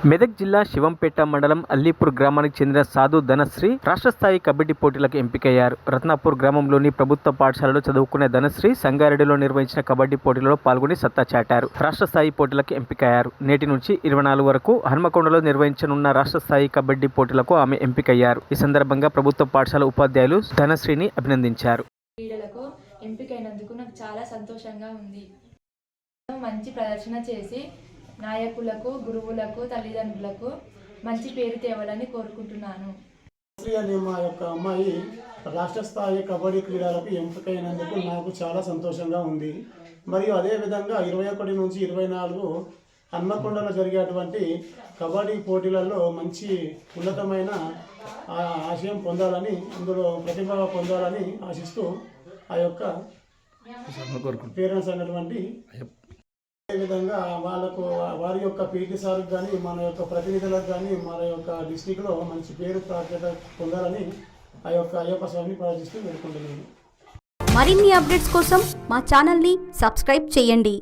మెదక్ జిల్లా శివంపేట మండలం అల్లీపూర్ గ్రామానికి చెందిన సాధు ధనశ్రీ రాష్ట్ర స్థాయి కబడ్డీ పోటీలకు ఎంపికయ్యారు. రత్నాపూర్ గ్రామంలోని ప్రభుత్వ పాఠశాలలో చదువుకునే ధనశ్రీ సంగారెడ్డిలో నిర్వహించిన కబడ్డీ పోటీలలో పాల్గొని సత్తా చాటారు. రాష్ట్ర స్థాయి పోటీలకు ఎంపికయ్యారు. నేటి నుంచి 24 వరకు హన్మకొండలో నిర్వహించనున్న రాష్ట్ర స్థాయి కబడ్డీ పోటీలకు ఆమె ఎంపికయ్యారు. ఈ సందర్భంగా ప్రభుత్వ పాఠశాల ఉపాధ్యాయులు ధనశ్రీని అభినందించారు. క్రీడలకు ఎంపికైనందుకు నాకు చాలా సంతోషంగా ఉంది. మంచి ప్రదర్శన చేసి నాయకులకు, గురువులకు, తల్లిదండ్రులకు మంచి పేరు తేవాలని కోరుకుంటున్నాను. అనే మా యొక్క అమ్మాయి రాష్ట్ర స్థాయి కబడ్డీ క్రీడలకు ఎంపికైనందుకు నాకు చాలా సంతోషంగా ఉంది. మరియు అదేవిధంగా 21 నుంచి 24 హన్మకొండలో జరిగేటువంటి కబడ్డీ పోటీలలో మంచి ఉన్నతమైన ఆశయం పొందాలని, అందులో ప్రతిభ పొందాలని ఆశిస్తూ ఆ యొక్క పేరెంట్స్ అన్నటువంటి అదేవిధంగా వారి యొక్క పీటీ సార్కి కానీ, మన యొక్క ప్రతినిధులకు కానీ, మన యొక్క డిస్టిక్లో మంచి పేరు ప్రాఖ్యాత పొందాలని ఆ యొక్క అయ్యప్ప స్వామిని ప్రార్థిస్తూ వేడుకుంటున్నాను. మరిన్ని అప్డేట్స్ కోసం మా ఛానల్ని సబ్స్క్రైబ్ చేయండి.